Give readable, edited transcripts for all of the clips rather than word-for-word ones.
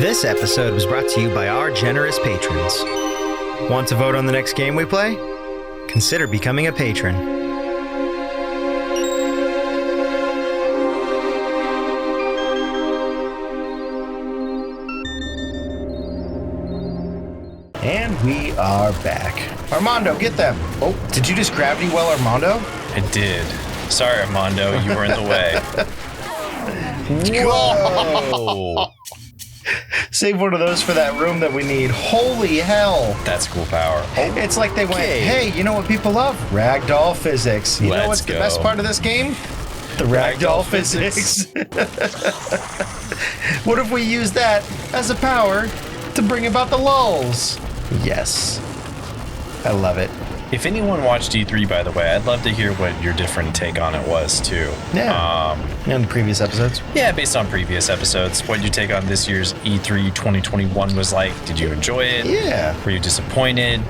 This episode was brought to you by our generous patrons. Want to vote on the next game we play? Consider becoming a patron. And we are back. Armando, get them. Oh, did you just Gravity Well Armando? I did. Sorry, Armando, you were in the way. Whoa! Save one of those for that room that we need. Holy hell! That's cool power. It's like they went, hey, you know what people love? Ragdoll physics. You know what's the best part of this game? The ragdoll physics. What if we use that as a power to bring about the lulls? Yes. I love it. If anyone watched E3, by the way, I'd love to hear what your different take on it was, too. Yeah. In previous episodes? Yeah, based on previous episodes. What your take on this year's E3 2021 was like. Did you enjoy it? Yeah. Were you disappointed?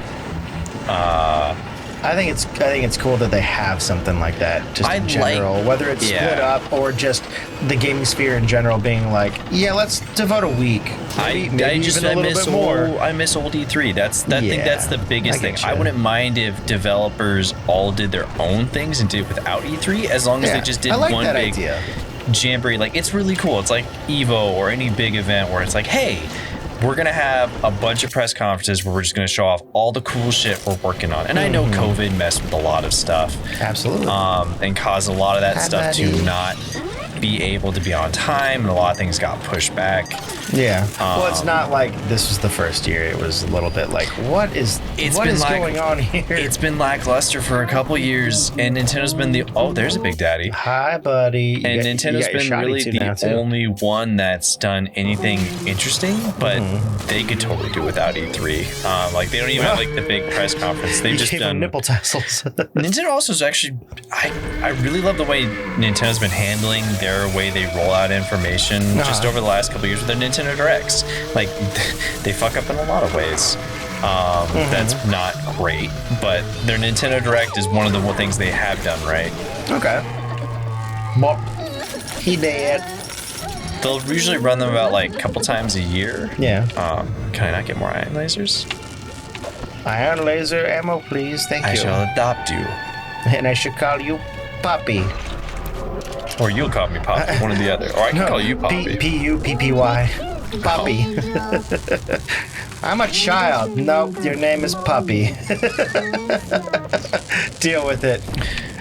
I think it's cool that they have something like that, just in general, whether it's split up or just the gaming sphere in general being like, yeah, let's devote a week. Maybe I even a little bit more. I miss old E3. I think that's the biggest thing. I wouldn't mind if developers all did their own things and did it without E3, as long as they just did one big jamboree. Like, it's really cool. It's like Evo or any big event where it's like, hey, we're going to have a bunch of press conferences where we're just going to show off all the cool shit we're working on. And I know COVID messed with a lot of stuff. Absolutely. And caused a lot of that stuff to not be able to be on time, and a lot of things got pushed back. Yeah. Well, it's not like this was the first year. It was a little bit like, what is going on here? It's been lackluster for a couple years, and Nintendo's been there's a Big Daddy. Hi, buddy. Nintendo's been really the only one that's done anything interesting, but they could totally do without E3. Like, they don't even have like the big press conference. They've just done nipple tassels. Nintendo also is actually, I really love the way Nintendo's been handling their way they roll out information just over the last couple of years with their Nintendo Directs. Like, they fuck up in a lot of ways. That's not great, but their Nintendo Direct is one of the things they have done right. Okay. Well, he did. They'll usually run them about like a couple times a year. Yeah. Can I not get more ion lasers? Ion laser ammo, please. Thank you. I shall adopt you. And I should call you Poppy. Or you'll call me Poppy, one or the other. Or I can call you Poppy. P-U-P-P-Y. Poppy. Oh. I'm a child. Nope, your name is Puppy. Deal with it.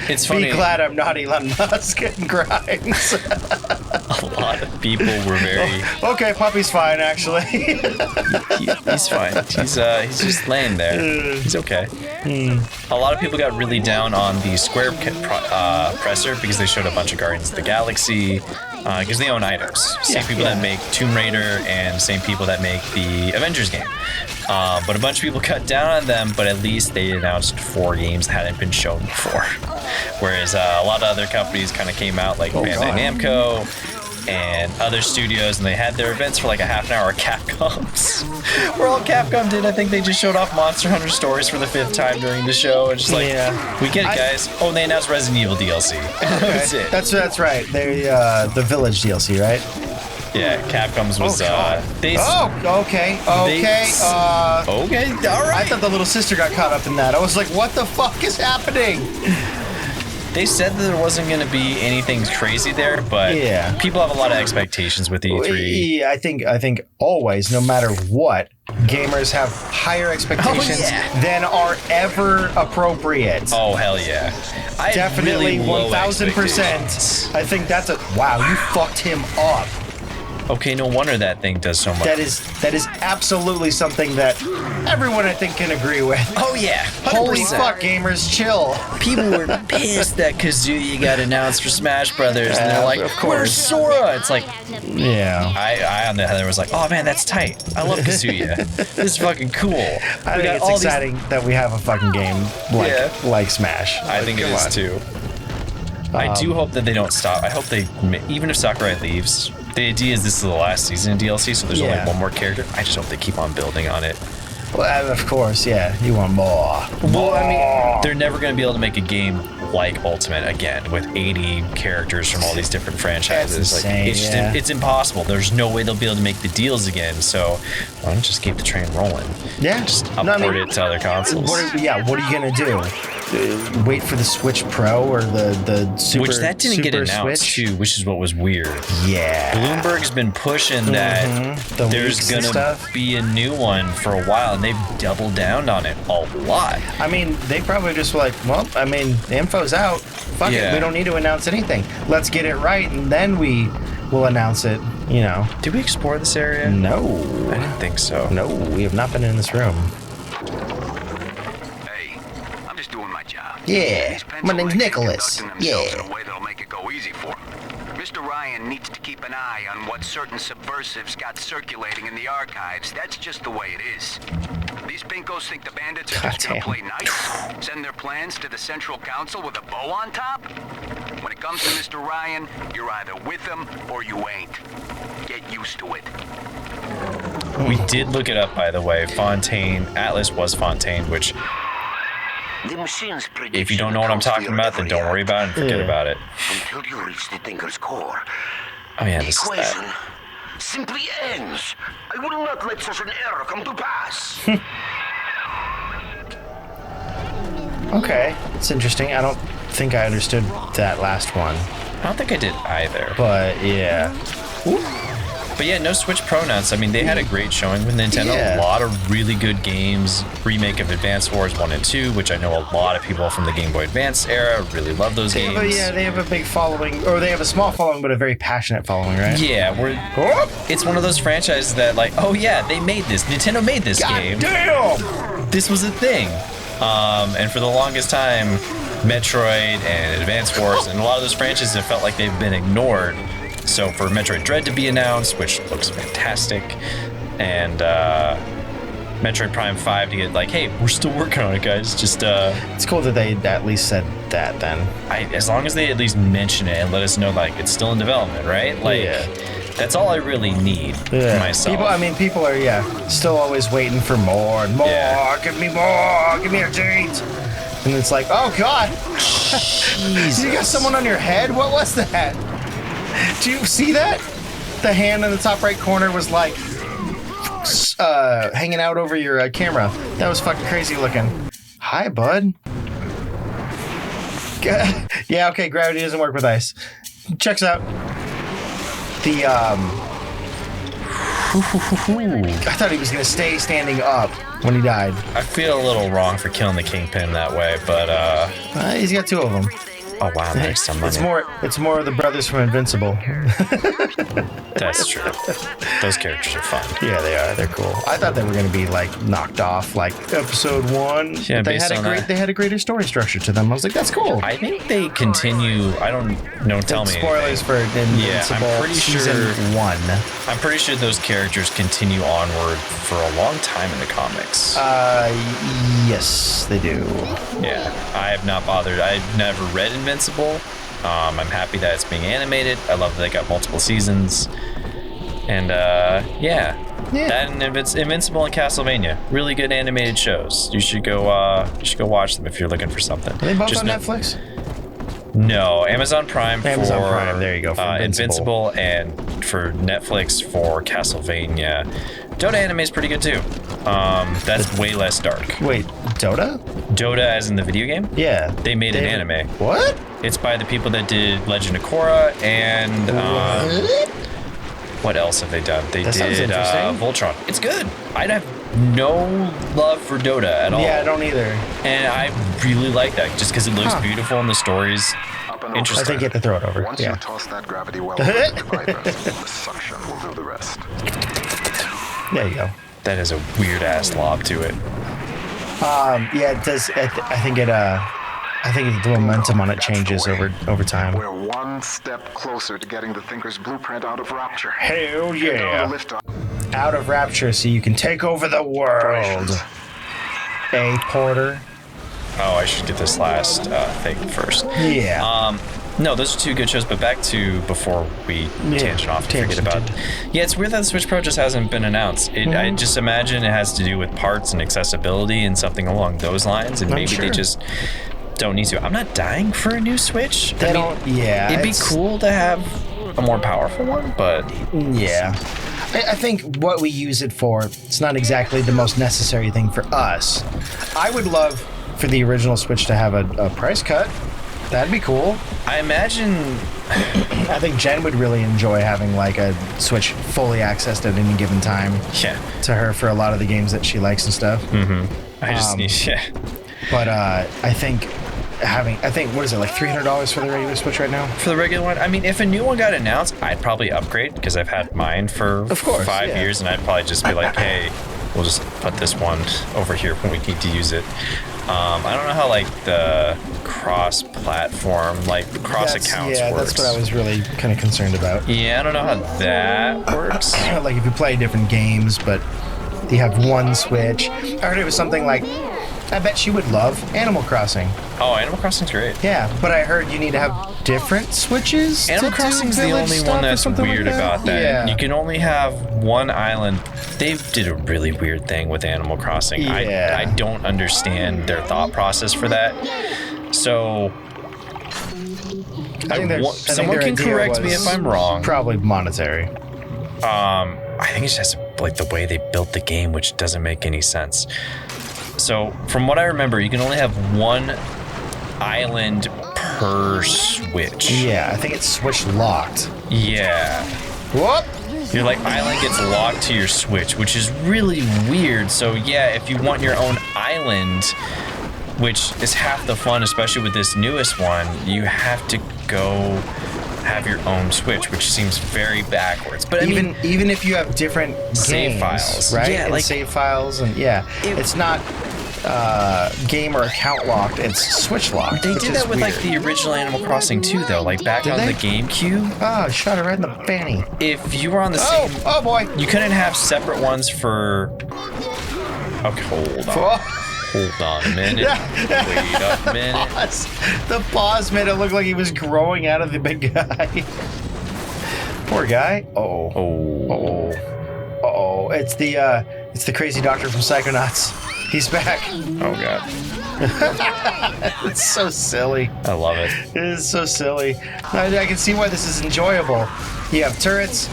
It's funny. Be glad I'm not Elon Musk and Grimes. A lot of people were very... Okay, Puppy's fine, actually. He's fine. He's just laying there. He's okay. A lot of people got really down on the Square presser because they showed a bunch of Guardians of the Galaxy, because they own items. Same people that make Tomb Raider and same people that make the Avengers game. But a bunch of people cut down on them, but at least they announced 4 games that hadn't been shown before. Whereas a lot of other companies kind of came out, like Bandai Namco and other studios, and they had their events for like a half an hour. Capcom's. Where all Capcom did, I think they just showed off Monster Hunter Stories for the 5th time during the show. And just like, we get it, guys. And they announced Resident Evil DLC. Okay. That's it. That's right. They the Village DLC, right? Yeah, Capcom's was okay. Okay, all right. I thought the little sister got caught up in that. I was like, what the fuck is happening? They said that there wasn't going to be anything crazy there, but people have a lot of expectations with E3. I think always, no matter what, gamers have higher expectations than are ever appropriate. Oh, hell yeah. Definitely really 1,000%. I think that's wow, you fucked him up. Okay, no wonder that thing does so much. That is absolutely something that everyone, I think, can agree with. Oh, yeah. 100%. Holy fuck, gamers, chill. People were pissed that Kazuya got announced for Smash Brothers, and they're like, where's Sora? It's like, I on the other was like, oh, man, that's tight. I love Kazuya. This is fucking cool. I think it's exciting that we have a fucking game like Smash. I think it is, too. I do hope that they don't stop. I hope they, even if Sakurai leaves... The idea is this is the last season of DLC, so there's only one more character. I just hope they keep on building on it. Well, of course, you want more. Well, I mean, they're never going to be able to make a game like Ultimate again with 80 characters from all these different franchises. That's insane, it's just it's impossible. There's no way they'll be able to make the deals again. So why don't you just keep the train rolling? Yeah, just upload it to other consoles. What are you gonna do? Wait for the Switch Pro or the Super? Which that didn't get announced Switch? too, which is what was weird. Yeah, Bloomberg's been pushing that there's gonna be a new one for a while, and they've doubled down on it a lot. I mean, they probably just were like, well, I mean, the info's out. Fuck it, we don't need to announce anything. Let's get it right, and then we will announce it. You know. Did we explore this area? No, I didn't think so. No, we have not been in this room. Yeah, my name's Nicholas. Yeah. Mr. Ryan needs to keep an eye on what certain subversives got circulating in the archives. That's just the way it is. These pinkos think the bandits are just gonna play nice, send their plans to the Central Council with a bow on top? When it comes to Mr. Ryan, you're either with him or you ain't. Get used to it. We did look it up, by the way. Fontaine, Atlas was Fontaine, which... If you don't know what I'm talking about, then don't worry about it and forget about it. Until you reach the Thinker's core. Oh yeah, the this is that. Simply ends. I will not let such an error come to pass. Okay, it's interesting. I don't think I understood that last one. I don't think I did either. But yeah. Ooh. But yeah, no Switch Pro nuts. I mean, they had a great showing with Nintendo. Yeah. A lot of really good games. Remake of Advance Wars 1 and 2, which I know a lot of people from the Game Boy Advance era really love those games. They have a big following, or they have a small following, but a very passionate following, right? Yeah, it's one of those franchises that, like, oh yeah, they made this. Nintendo made this game. Damn! This was a thing. And for the longest time, Metroid and Advance Wars and a lot of those franchises have felt like they've been ignored. So for Metroid Dread to be announced, which looks fantastic, and Metroid Prime 5 to get like, hey, we're still working on it, guys. Just it's cool that they at least said that then. As long as they at least mention it and let us know like it's still in development, right? Like that's all I really need for myself. People are still always waiting for more and more. Yeah. Give me more. Give me a date. And it's like, oh god, you got someone on your head. What was that? Do you see that? The hand in the top right corner was like hanging out over your camera. That was fucking crazy looking. Hi, bud. Yeah, okay, gravity doesn't work with ice. Checks out. The I thought he was gonna stay standing up when he died. I feel a little wrong for killing the Kingpin that way, but he's got two of them. Oh wow, makes some money. It's more the brothers from Invincible. That's true. Those characters are fun. Yeah, they are. They're cool. I thought they were gonna be like knocked off like episode 1. Yeah, they had a greater story structure to them. I was like, that's cool. I think they continue. I don't know. Tell me. Spoilers for Invincible. I'm pretty season 1. I'm pretty sure those characters continue onward for a long time in the comics. Yes, they do. Yeah, I have not bothered. I've never read Invincible. I'm happy that it's being animated. I love that they got multiple seasons. And that and Invincible and Castlevania, really good animated shows. You should go watch them if you're looking for something. Are they both on Netflix? No, Amazon Prime for Prime. There you go. For Invincible, and for Netflix for Castlevania. Dota anime is pretty good too. That's way less dark. Wait, Dota? Dota as in the video game? Yeah. They made an anime. What? It's by the people that did Legend of Korra and what else have they done? They did Voltron. It's good. I have no love for Dota at all. Yeah, I don't either. And I really like that just because it looks beautiful and the story's interesting. I think you have to throw it over. Once you toss that gravity well the suction will do the rest. There you go. That has a weird ass lob to it. Yeah, it does. I think the momentum on it changes over time. We're one step closer to getting the Thinker's blueprint out of Rapture. Hell yeah! Out of Rapture, so you can take over the world. Porter. Oh, I should get this last thing first. Yeah. No, those are two good shows, but back to before we tangent off and forget about it. Yeah, it's weird that the Switch Pro just hasn't been announced. I just imagine it has to do with parts and accessibility and something along those lines, and maybe they just don't need to. I'm not dying for a new Switch. They don't. Yeah, It'd be cool to have a more powerful one, but yeah. I think what we use it for, it's not exactly the most necessary thing for us. I would love for the original Switch to have a price cut. That'd be cool. I imagine... I think Jen would really enjoy having like a Switch fully accessed at any given time. Yeah. To her for a lot of the games that she likes and stuff. I just need... Yeah. But I think what is it, like $300 for the regular Switch right now? For the regular one, I mean, if a new one got announced, I'd probably upgrade because I've had mine for 5 years, and I'd probably just be like, hey, we'll just put this one over here when we need to use it. I don't know how like the cross-platform, like cross-accounts works. That's what I was really kind of concerned about. Yeah, I don't know how that works. Like if you play different games, but you have one Switch. I heard it was something like, I bet she would love Animal Crossing. Oh, Animal Crossing's great. Yeah, but I heard you need to have different Switches. Animal Crossing's the only one that's weird about that. Yeah. You can only have one island. They did a really weird thing with Animal Crossing. Yeah. I don't understand their thought process for that. So someone can correct me if I'm wrong. Probably monetary. I think it's just like the way they built the game, which doesn't make any sense. So from what I remember, you can only have one island per Switch. Yeah, I think it's Switch locked. Yeah. Whoop! Your like island gets locked to your Switch, which is really weird. So yeah, if you want your own island, which is half the fun, especially with this newest one, you have to go have your own Switch, which seems very backwards. But even if you have different save games, files, right? Yeah, and like save files, and it's not game or account locked. It's Switch locked. They did that with like the original Animal Crossing too, though. Like back on the GameCube. Oh, shot her right in the fanny. If you were on the same, oh boy, you couldn't have separate ones for. Okay, hold on. Hold on a minute. Wait a minute. The pause made it look like he was growing out of the big guy. Poor guy. Oh. It's the crazy doctor from Psychonauts. He's back. Oh god. It's so silly. I love it. It is so silly. I can see why this is enjoyable. You have turrets.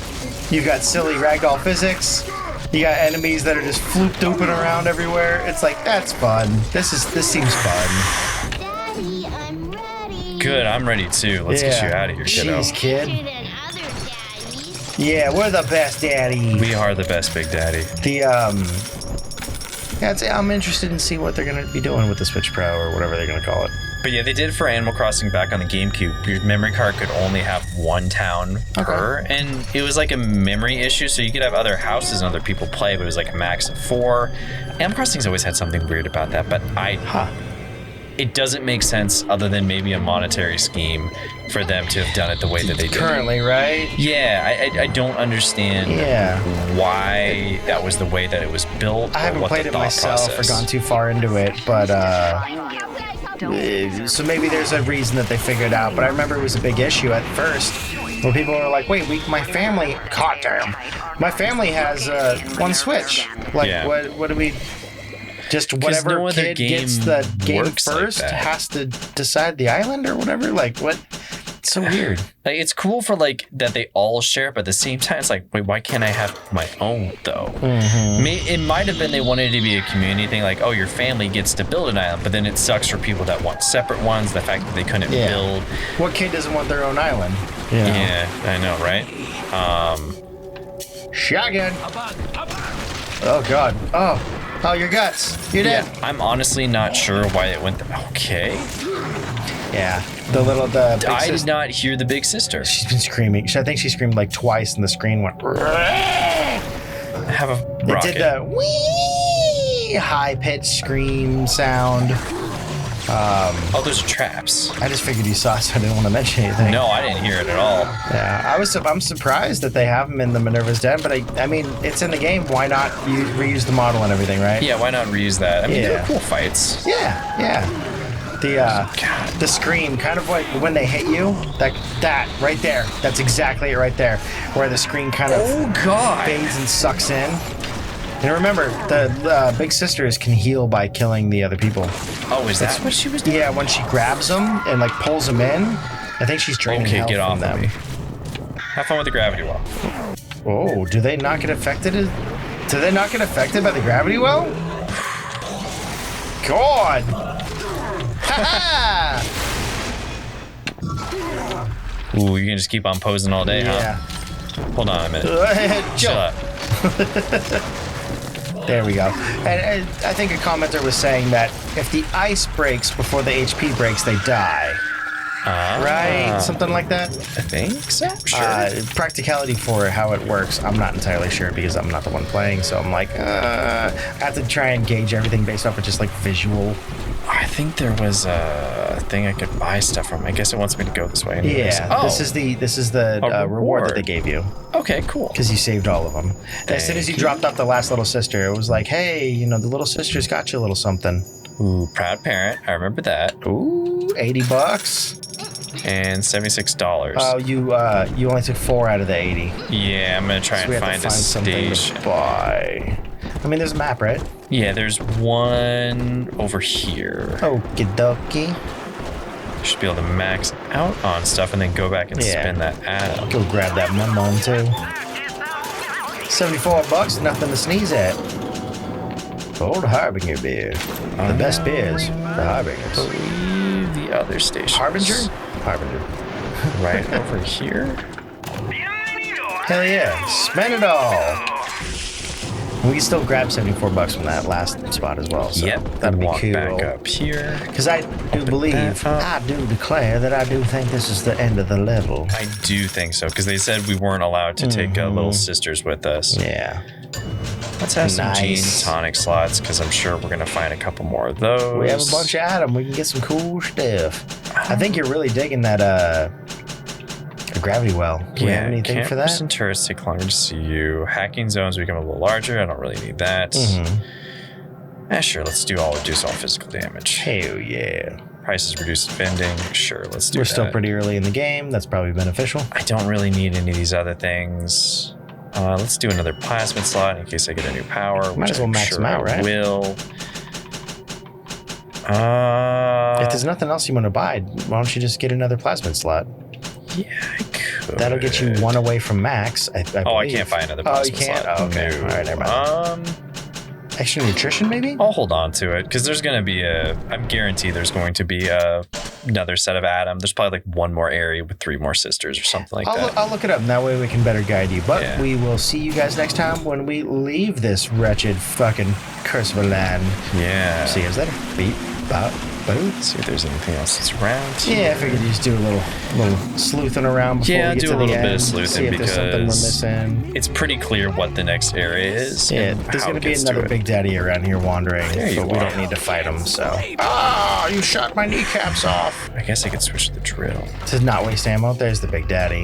You've got silly ragdoll physics. You got enemies that are just floop-dooping around everywhere. It's like, that's fun. This seems fun. Daddy, I'm ready. Good, I'm ready too. Let's get you out of here, kiddo. Jeez, kid. Better than other daddies. Yeah, we're the best, Daddy. We are the best, Big Daddy. I'm interested in see what they're gonna be doing with the Switch Pro or whatever they're gonna call it. But yeah, they did for Animal Crossing back on the GameCube. Your memory card could only have one town per, and it was like a memory issue, so you could have other houses and other people play, but it was like a max of 4. Animal Crossing's always had something weird about that, but it doesn't make sense other than maybe a monetary scheme for them to have done it the way that they did. Currently, right? Yeah, I don't understand why that was the way that it was built. I haven't played it myself or gone too far into it, but so maybe there's a reason that they figured out. But I remember it was a big issue at first where people were like, wait, my family, goddamn, my family has one Switch. Like, what do we... Just whatever kid gets the game first has to decide the island or whatever? Like, what? It's so weird. Like, it's cool for, like, that they all share, but at the same time, it's like, wait, why can't I have my own, though? It might have been they wanted it to be a community thing, like, oh, your family gets to build an island, but then it sucks for people that want separate ones, the fact that they couldn't build. What kid doesn't want their own island? Yeah, I know, right? Shotgun. Oh, God. Oh, your guts. You're dead. Yeah, I'm honestly not sure why it went okay. Yeah. The big I did not hear the big sister. She's been screaming. I think she screamed like twice and the screen went... Have a rocket. It did the wee high-pitched scream sound. Oh, those are traps. I just figured you saw it, so I didn't want to mention anything. No, I didn't hear it at all. Yeah, I'm surprised that they have them in the Minerva's Den, but I mean, it's in the game. Why not reuse the model and everything, right? Yeah, why not reuse that? I mean, they're cool fights. Yeah. The scream, kind of like when they hit you, that right there. That's exactly it right there, where the screen kind of fades and sucks in. And remember, the big sisters can heal by killing the other people. Oh, is that what she was doing? Yeah, when she grabs them and like pulls them in, I think she's draining health get from off them. of me. Have fun with the gravity well. Oh, do they not get affected? Do they not get affected by the gravity well? God! Ha Ooh, you can just keep on posing all day, Yeah. huh? Hold on a minute. Shut up. There we go. And I think a commenter was saying that if the ice breaks before the HP breaks, they die. Right? Something like that? I think so. Sure. Practicality for how it works, I'm not entirely sure because I'm not the one playing. So I'm like, I have to try and gauge everything based off of just like visual. I think there was a thing I could buy stuff from. I guess it wants me to go this way. Anyways. Yeah. This is the reward that they gave you. Okay, cool. Because you saved all of them. As soon as you dropped off the last little sister, it was like, hey, you know, the little sister's got you a little something. Ooh, proud parent. I remember that. Ooh, $80. And $76. Oh, you only took 4 out of the 80. Yeah, I'm gonna try So we and have to find a something station. to buy. I mean, there's a map, right? Yeah, there's one over here. Okie dokie. Should be able to max out on stuff and then go back and Yeah. spin that atom. Go grab that memo too. $74, nothing to sneeze at. Old Harbinger beer. The best beers, the Harbingers. Believe the other station. Harbinger? Harbinger. Right over here. Hell yeah, spend it all. We can still grab $74 from that last spot as well. So Yep. that'd be walk cool. back up here. Because I do believe, I do declare that I do think this is the end of the level. I do think so, because they said we weren't allowed to take little sisters with us. Yeah. Let's have some gene Nice. tonic slots, because I'm sure we're going to find a couple more of those. We have a bunch of Adam. We can get some cool stuff. I think you're really digging that gravity well. Do we have anything for campers that? and turrets take longer to see you. Hacking zones become a little larger. I don't really need that. Sure, let's do reduce all physical damage. Hell yeah. Prices reduced vending. Sure, let's do We're that. still pretty early in the game. That's probably beneficial. I don't really need any of these other things. Let's do another plasmid slot in case I get a new power. Might as well max them out, right? Will. If there's nothing else you want to buy, why don't you just get another plasmid slot? Yeah, I could. That'll get you one away from max. I I believe. can't buy another Oh, plasmid you can't? slot. Oh, okay. No. All right, never mind. Extra nutrition, maybe? I'll hold on to it because there's going to be I'm guaranteed there's going to be another set of Adam. There's probably like one more area with 3 more sisters or something like that. I'll look it up, and that way we can better guide you. But Yeah. we will see you guys next time when we leave this wretched fucking curse of a land. Yeah. See you guys later. Beep, bop, boop. See if there's anything else that's around. Yeah, I figured you just do a little sleuthing around before Yeah, we get do to a the little bit end. of sleuthing See if there's something we're because missing. it's pretty clear what the next area is. Yeah, and there's how going it to be gets to another it. big daddy around here wandering, There you but we are. don't need to fight him, so. Ah, you shot my kneecaps off. I guess I could switch the drill. To not waste ammo, there's the big daddy.